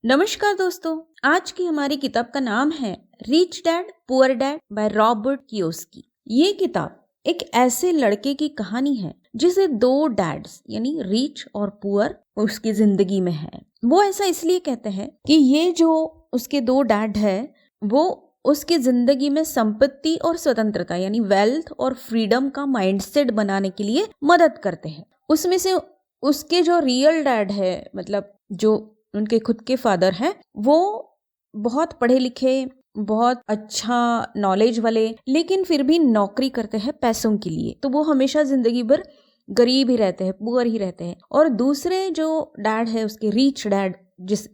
नमस्कार दोस्तों, आज की हमारी किताब का नाम है rich dad poor dad by Robert Kiyosaki. ये किताब एक ऐसे लड़के की कहानी है जिसे दो डैड्स यानी रिच और पुअर उसकी जिंदगी में है। वो ऐसा इसलिए कहते हैं कि ये जो उसके दो डैड है वो उसकी जिंदगी में संपत्ति और स्वतंत्रता यानी वेल्थ और फ्रीडम का माइंडसेट बनाने के लिए मदद करते हैं। उसमें से उसके जो रियल डैड है, मतलब जो उनके खुद के फादर हैं, वो बहुत पढ़े लिखे, बहुत अच्छा नॉलेज वाले, लेकिन फिर भी नौकरी करते हैं पैसों के लिए। तो वो हमेशा जिंदगी भर गरीब ही रहते हैं, पुअर ही रहते हैं। और दूसरे जो डैड है, उसके रिच डैड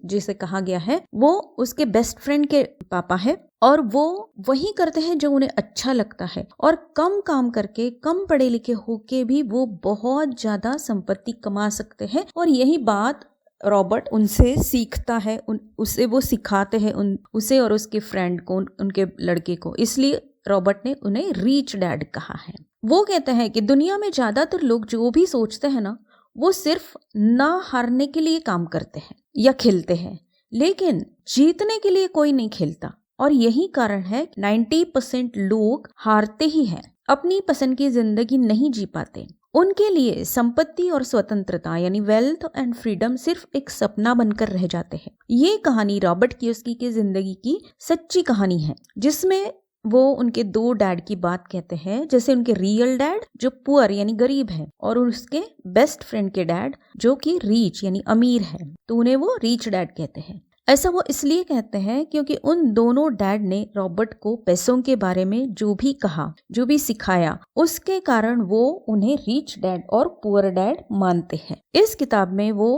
जिसे कहा गया है, वो उसके बेस्ट फ्रेंड के पापा है और वो वही करते हैं जो उन्हें अच्छा लगता है। और कम काम करके, कम पढ़े लिखे होके भी वो बहुत ज्यादा संपत्ति कमा सकते हैं। और यही बात रॉबर्ट उनसे सीखता है, उसे वो सिखाते हैं उसे और उसके फ्रेंड को, उनके लड़के को। इसलिए रॉबर्ट ने उन्हें रिच डैड कहा है। वो कहते हैं कि दुनिया में ज्यादातर लोग जो भी सोचते हैं ना, वो सिर्फ ना हारने के लिए काम करते हैं या खेलते हैं, लेकिन जीतने के लिए कोई नहीं खेलता। और यही कारण है 90% लोग हारते ही हैं, अपनी पसंद की जिंदगी नहीं जी पाते। उनके लिए संपत्ति और स्वतंत्रता यानी वेल्थ एंड फ्रीडम सिर्फ एक सपना बनकर रह जाते हैं। ये कहानी रॉबर्ट कियोसाकी की जिंदगी की सच्ची कहानी है, जिसमें वो उनके दो डैड की बात कहते हैं, जैसे उनके रियल डैड जो पुअर यानी गरीब है और उसके बेस्ट फ्रेंड के डैड जो कि रिच यानी अमीर है, तो उन्हें वो रिच डैड कहते हैं। ऐसा वो इसलिए कहते हैं क्योंकि उन दोनों डैड ने रॉबर्ट को पैसों के बारे में जो भी कहा, जो भी सिखाया, उसके कारण वो उन्हें रिच डैड और पुअर डैड मानते हैं। इस किताब में वो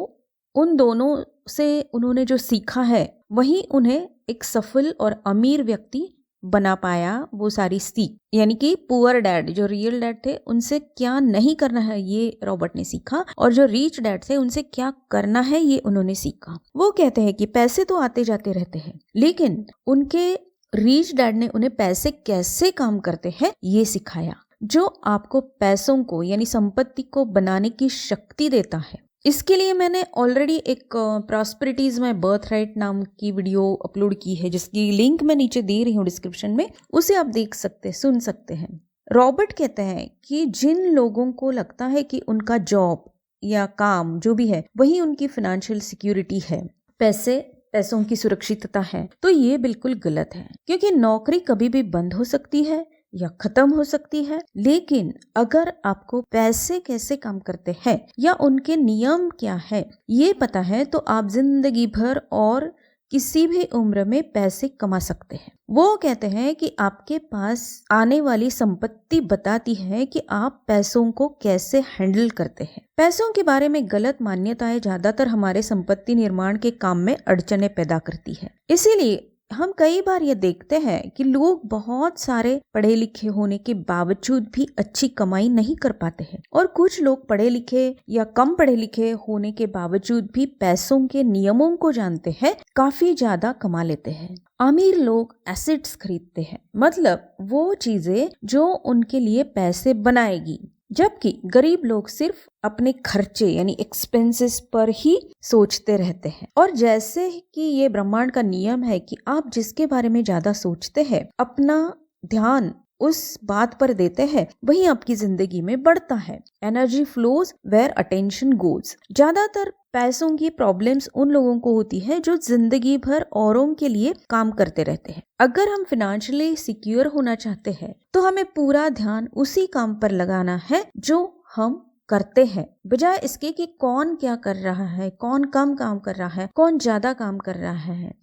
उन दोनों से उन्होंने जो सीखा है वही उन्हें एक सफल और अमीर व्यक्ति बना पाया। वो सारी सीख, यानी कि पुअर डैड जो रियल डैड थे उनसे क्या नहीं करना है ये रॉबर्ट ने सीखा, और जो रिच डैड थे उनसे क्या करना है ये उन्होंने सीखा। वो कहते हैं कि पैसे तो आते जाते रहते हैं, लेकिन उनके रिच डैड ने उन्हें पैसे कैसे काम करते हैं ये सिखाया, जो आपको पैसों को यानी संपत्ति को बनाने की शक्ति देता है। इसके लिए मैंने ऑलरेडी एक प्रॉस्पेरिटीज माय बर्थ राइट नाम की वीडियो अपलोड की है, जिसकी लिंक मैं नीचे दे रही हूँ डिस्क्रिप्शन में, उसे आप देख सकते, सुन सकते हैं। रॉबर्ट कहते हैं कि जिन लोगों को लगता है कि उनका जॉब या काम जो भी है वही उनकी फाइनेंशियल सिक्योरिटी है, पैसों की सुरक्षितता है, तो ये बिल्कुल गलत है। क्योंकि नौकरी कभी भी बंद हो सकती है या खत्म हो सकती है, लेकिन अगर आपको पैसे कैसे काम करते हैं या उनके नियम क्या है ये पता है, तो आप जिंदगी भर और किसी भी उम्र में पैसे कमा सकते हैं। वो कहते हैं कि आपके पास आने वाली संपत्ति बताती है कि आप पैसों को कैसे हैंडल करते हैं। पैसों के बारे में गलत मान्यताएं ज्यादातर हमारे संपत्ति निर्माण के काम में अड़चने पैदा करती है। इसीलिए हम कई बार ये देखते हैं कि लोग बहुत सारे पढ़े लिखे होने के बावजूद भी अच्छी कमाई नहीं कर पाते हैं, और कुछ लोग पढ़े लिखे या कम पढ़े लिखे होने के बावजूद भी पैसों के नियमों को जानते हैं, काफी ज्यादा कमा लेते हैं। अमीर लोग एसेट्स खरीदते हैं, मतलब वो चीजें जो उनके लिए पैसे बनाएगी, जबकि गरीब लोग सिर्फ अपने खर्चे यानी एक्सपेंसेस पर ही सोचते रहते हैं। और जैसे कि ये ब्रह्मांड का नियम है कि आप जिसके बारे में ज्यादा सोचते हैं, अपना ध्यान उस बात पर देते हैं, वही आपकी जिंदगी में बढ़ता है। Energy flows where attention goes. ज्यादातर पैसों की प्रॉब्लम्स उन लोगों को होती है जो जिंदगी भर औरों के लिए काम करते रहते हैं। अगर हम फाइनेंशियली सिक्योर होना चाहते हैं तो हमें पूरा ध्यान उसी काम पर लगाना है जो हम करते हैं, बजाय इसके कि कौन क्या कर रहा है, कौन कम काम कर रहा है, कौन ज्यादा काम कर रहा है।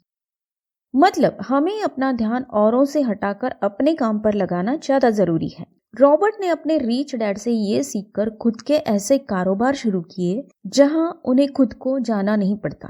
मतलब हमें अपना ध्यान औरों से हटाकर अपने काम पर लगाना ज्यादा जरूरी है। रॉबर्ट ने अपने रिच डैड से ये सीखकर खुद के ऐसे कारोबार शुरू किए जहां उन्हें खुद को जाना नहीं पड़ता,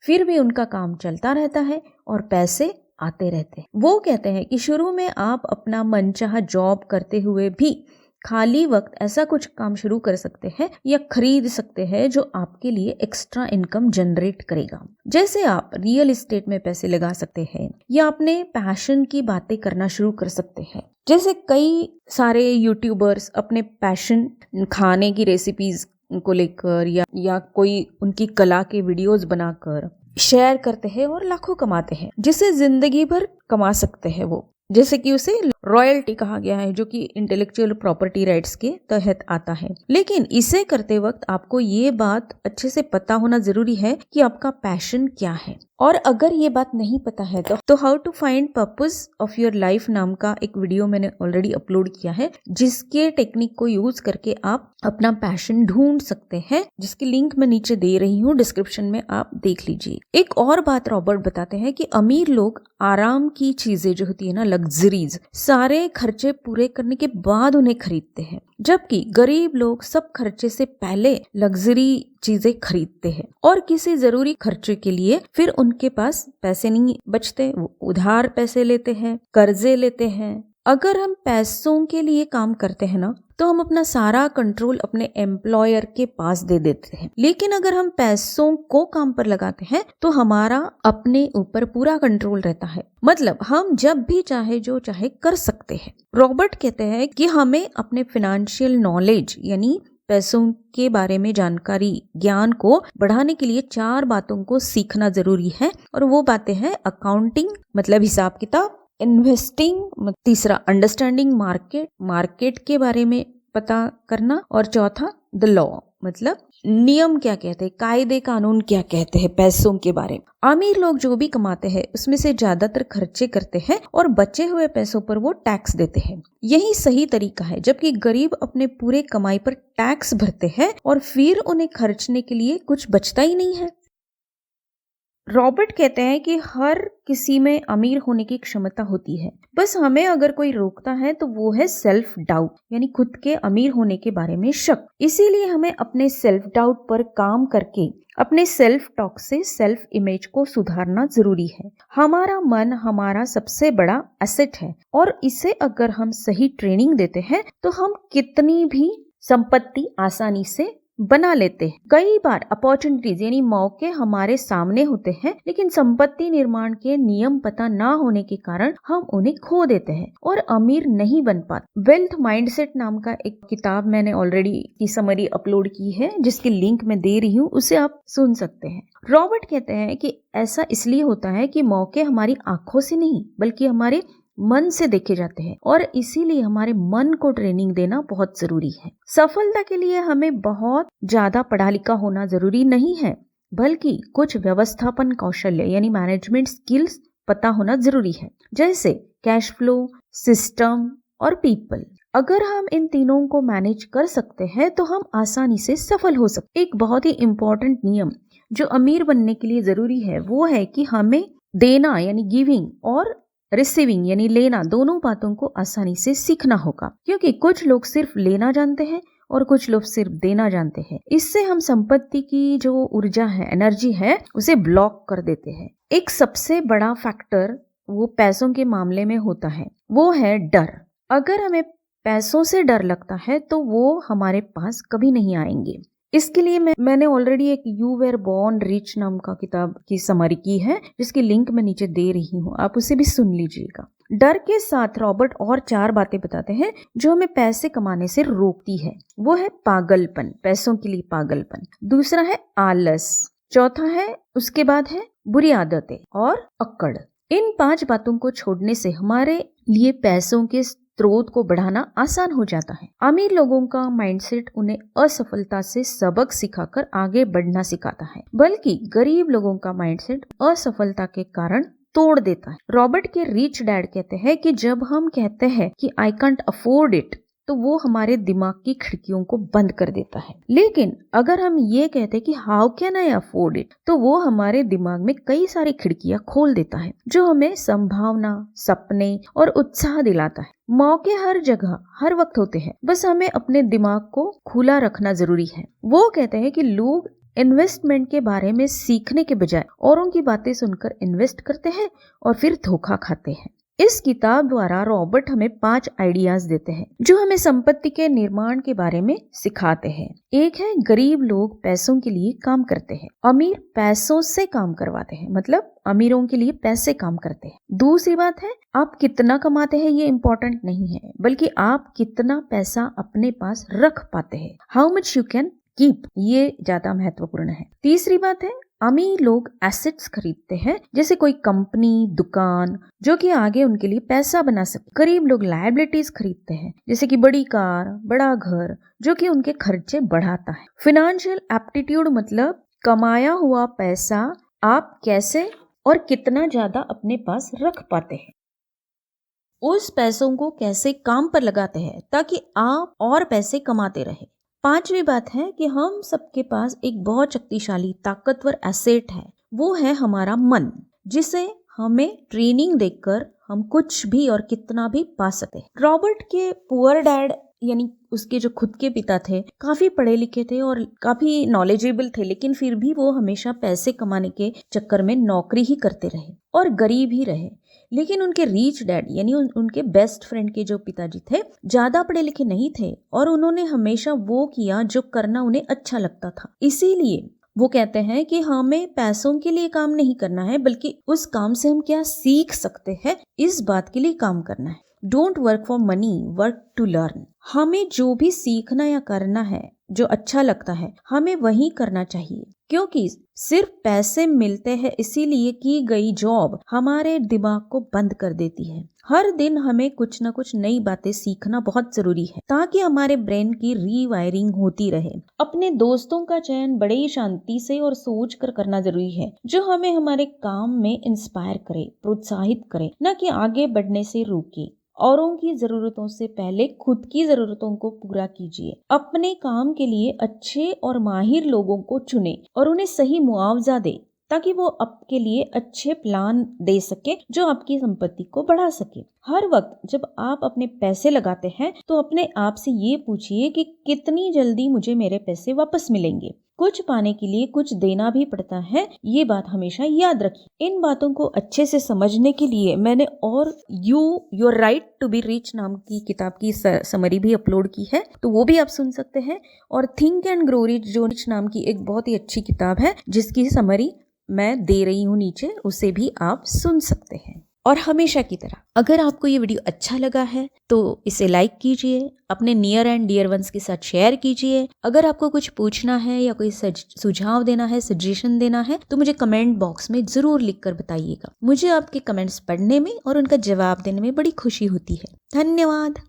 फिर भी उनका काम चलता रहता है और पैसे आते रहते हैं। वो कहते हैं कि शुरू में आप अपना मनचाहा जॉब करते हुए भी खाली वक्त ऐसा कुछ काम शुरू कर सकते हैं या खरीद सकते हैं जो आपके लिए एक्स्ट्रा इनकम जनरेट करेगा। जैसे आप रियल एस्टेट में पैसे लगा सकते हैं या अपने पैशन की बातें करना शुरू कर सकते हैं। जैसे कई सारे यूट्यूबर्स अपने पैशन, खाने की रेसिपीज को लेकर या कोई उनकी कला के वीडियोस बनाकर शेयर करते हैं और लाखों कमाते हैं, जिसे जिंदगी भर कमा सकते हैं वो, जैसे कि उसे रॉयल्टी कहा गया है, जो कि इंटेलेक्चुअल प्रॉपर्टी राइट्स के तहत आता है। लेकिन इसे करते वक्त आपको ये बात अच्छे से पता होना जरूरी है कि आपका पैशन क्या है। और अगर ये बात नहीं पता है तो how to find purpose of your life नाम का एक वीडियो मैंने ऑलरेडी अपलोड किया है, जिसके टेक्निक को यूज करके आप अपना पैशन ढूंढ सकते हैं, जिसकी लिंक मैं नीचे दे रही हूँ, डिस्क्रिप्शन में आप देख लीजिए। एक और बात रॉबर्ट बताते हैं कि अमीर लोग आराम की चीजें जो होती है ना, लग्जरीज, सारे खर्चे पूरे करने के बाद उन्हें खरीदते हैं, जबकि गरीब लोग सब खर्चे से पहले लग्जरी चीजें खरीदते हैं और किसी जरूरी खर्चे के लिए फिर उनके पास पैसे नहीं बचते, वो उधार पैसे लेते हैं, कर्जे लेते हैं। अगर हम पैसों के लिए काम करते हैं ना, तो हम अपना सारा कंट्रोल अपने एम्प्लॉयर के पास दे देते हैं, लेकिन अगर हम पैसों को काम पर लगाते हैं तो हमारा अपने ऊपर पूरा कंट्रोल रहता है। मतलब हम जब भी चाहे जो चाहे कर सकते हैं। रॉबर्ट कहते हैं कि हमें अपने फिनेंशियल नॉलेज यानी पैसों के बारे में जानकारी, ज्ञान को बढ़ाने के लिए 4 बातों को सीखना जरूरी है, और वो बातें हैं अकाउंटिंग मतलब हिसाब किताब, इन्वेस्टिंग, तीसरा अंडरस्टैंडिंग मार्केट के बारे में पता करना, और चौथा द लॉ मतलब नियम क्या कहते हैं, कायदे कानून क्या कहते हैं पैसों के बारे में। अमीर लोग जो भी कमाते हैं उसमें से ज्यादातर खर्चे करते हैं और बचे हुए पैसों पर वो टैक्स देते हैं। यही सही तरीका है, जबकि गरीब अपने पूरे कमाई पर टैक्स भरते हैं और फिर उन्हें खर्चने के लिए कुछ बचता ही नहीं है। रॉबर्ट कहते हैं कि हर किसी में अमीर होने की क्षमता होती है, बस हमें अगर कोई रोकता है तो वो है सेल्फ डाउट, यानी खुद के अमीर होने के बारे में शक। इसीलिए हमें अपने सेल्फ डाउट पर काम करके अपने सेल्फ टॉक से सेल्फ इमेज को सुधारना जरूरी है। हमारा मन हमारा सबसे बड़ा एसेट है, और इसे अगर हम सही ट्रेनिंग देते हैं तो हम कितनी भी संपत्ति आसानी से बना लेते हैं। कई बार अपॉर्चुनिटीज यानी मौके हमारे सामने होते हैं, लेकिन संपत्ति निर्माण के नियम पता ना होने के कारण हम उन्हें खो देते हैं और अमीर नहीं बन पाते। वेल्थ माइंडसेट नाम का एक किताब मैंने ऑलरेडी की समरी अपलोड की है, जिसकी लिंक मैं दे रही हूँ, उसे आप सुन सकते हैं। रॉबर्ट कहते हैं कि ऐसा इसलिए होता है कि मौके हमारी आंखों से नहीं बल्कि हमारे मन से देखे जाते हैं, और इसीलिए हमारे मन को ट्रेनिंग देना बहुत जरूरी है। सफलता के लिए हमें बहुत ज्यादा पढ़ा लिखा होना जरूरी नहीं है, बल्कि कुछ व्यवस्थापन कौशल्य यानी मैनेजमेंट स्किल्स पता होना जरूरी है, जैसे कैश फ्लो, सिस्टम और पीपल। अगर हम इन तीनों को मैनेज कर सकते हैं तो हम आसानी से सफल हो सकते। एक बहुत ही इम्पोर्टेंट नियम जो अमीर बनने के लिए जरूरी है वो है कि हमें देना यानी गिविंग और रिसीविंग यानी लेना, दोनों बातों को आसानी से सीखना होगा, क्योंकि कुछ लोग सिर्फ लेना जानते हैं और कुछ लोग सिर्फ देना जानते हैं। इससे हम संपत्ति की जो ऊर्जा है, एनर्जी है, उसे ब्लॉक कर देते हैं। एक सबसे बड़ा फैक्टर वो पैसों के मामले में होता है, वो है डर। अगर हमें पैसों से डर लगता है तो वो हमारे पास कभी नहीं आएंगे। इसके लिए मैंने ऑलरेडी एक यू वेर बॉर्न रिच नाम का किताब की समरी की है, जिसकी लिंक मैं नीचे दे रही हूँ, आप उसे भी सुन लीजिएगा। डर के साथ रॉबर्ट और 4 बातें बताते हैं जो हमें पैसे कमाने से रोकती है। वो है पागलपन, पैसों के लिए पागलपन। दूसरा है आलस। चौथा है, उसके बाद है बुरी आदतें और अक्कड़। इन 5 बातों को छोड़ने से हमारे लिए पैसों के स्रोत को बढ़ाना आसान हो जाता है। अमीर लोगों का माइंडसेट उन्हें असफलता से सबक सिखाकर आगे बढ़ना सिखाता है, बल्कि गरीब लोगों का माइंडसेट असफलता के कारण तोड़ देता है। रॉबर्ट के रिच डैड कहते हैं कि जब हम कहते हैं कि आई कांट अफोर्ड इट, तो वो हमारे दिमाग की खिड़कियों को बंद कर देता है। लेकिन अगर हम ये कहते हैं कि how can I afford it, तो वो हमारे दिमाग में कई सारी खिड़कियां खोल देता है, जो हमें संभावना, सपने और उत्साह दिलाता है। मौके हर जगह हर वक्त होते हैं, बस हमें अपने दिमाग को खुला रखना जरूरी है। वो कहते हैं कि लोग इन्वेस्टमेंट के बारे में सीखने के बजाय औरों की बातें सुनकर इन्वेस्ट करते हैं और फिर धोखा खाते हैं। इस किताब द्वारा रॉबर्ट हमें 5 आइडियाज देते हैं जो हमें संपत्ति के निर्माण के बारे में सिखाते हैं। एक है, गरीब लोग पैसों के लिए काम करते हैं, अमीर पैसों से काम करवाते हैं, मतलब अमीरों के लिए पैसे काम करते हैं। दूसरी बात है, आप कितना कमाते हैं ये इम्पोर्टेंट नहीं है, बल्कि आप कितना पैसा अपने पास रख पाते हैं, how much you can keep, ये ज्यादा महत्वपूर्ण है। तीसरी बात है, अमीर लोग एसेट्स खरीदते हैं, जैसे कोई कंपनी, दुकान, जो कि आगे उनके लिए पैसा बना सके। गरीब लोग लायबिलिटीज खरीदते हैं, जैसे कि बड़ी कार, बड़ा घर, जो कि उनके खर्चे बढ़ाता है। फाइनेंशियल एप्टीट्यूड मतलब कमाया हुआ पैसा आप कैसे और कितना ज्यादा अपने पास रख पाते हैं, उस पैसों को कैसे काम पर लगाते हैं ताकि आप और पैसे कमाते रहे। पांचवी बात है कि हम सबके पास एक बहुत शक्तिशाली ताकतवर एसेट है, वो है हमारा मन, जिसे हमें ट्रेनिंग देकर हम कुछ भी और कितना भी पा सकते हैं। रॉबर्ट के पुअर डैड यानी उसके जो खुद के पिता थे, काफी पढ़े लिखे थे और काफी नॉलेजेबल थे, लेकिन फिर भी वो हमेशा पैसे कमाने के चक्कर में नौकरी ही करते रहे और गरीब ही रहे। लेकिन उनके रीच डैड यानी उनके बेस्ट फ्रेंड के जो पिताजी थे, ज्यादा पढ़े लिखे नहीं थे और उन्होंने हमेशा वो किया जो करना उन्हें अच्छा लगता था। इसीलिए वो कहते हैं कि हमें पैसों के लिए काम नहीं करना है, बल्कि उस काम से हम क्या सीख सकते हैं, इस बात के लिए काम करना है। Don't work for money, work to learn. हमें जो भी सीखना या करना है, जो अच्छा लगता है, हमें वही करना चाहिए, क्योंकि सिर्फ पैसे मिलते हैं इसीलिए की गई जॉब हमारे दिमाग को बंद कर देती है। हर दिन हमें कुछ ना कुछ नई बातें सीखना बहुत जरूरी है ताकि हमारे ब्रेन की रीवायरिंग होती रहे। अपने दोस्तों का चयन बड़े ही शांति से और सोच कर करना जरूरी है, जो हमें हमारे काम में इंस्पायर करे, प्रोत्साहित करे, न कि आगे बढ़ने से रोके। औरों की जरूरतों से पहले खुद की जरूरतों को पूरा कीजिए। अपने काम के लिए अच्छे और माहिर लोगों को चुने और उन्हें सही मुआवजा दे, ताकि वो आपके लिए अच्छे प्लान दे सके जो आपकी संपत्ति को बढ़ा सके। हर वक्त जब आप अपने पैसे लगाते हैं तो अपने आप से ये पूछिए कि कितनी जल्दी मुझे मेरे पैसे वापस मिलेंगे। कुछ पाने के लिए कुछ देना भी पड़ता है, ये बात हमेशा याद रखिए। इन बातों को अच्छे से समझने के लिए मैंने और your right to be rich नाम की किताब की समरी भी अपलोड की है, तो वो भी आप सुन सकते हैं। और थिंक एंड ग्रो रिच जो रिच नाम की एक बहुत ही अच्छी किताब है, जिसकी समरी मैं दे रही हूँ नीचे, उसे भी आप सुन सकते हैं। और हमेशा की तरह अगर आपको ये वीडियो अच्छा लगा है तो इसे लाइक कीजिए, अपने नियर एंड डियर वंस के साथ शेयर कीजिए। अगर आपको कुछ पूछना है या कोई सुझाव देना है, सजेशन देना है, तो मुझे कमेंट बॉक्स में जरूर लिखकर बताइएगा। मुझे आपके कमेंट्स पढ़ने में और उनका जवाब देने में बड़ी खुशी होती है। धन्यवाद।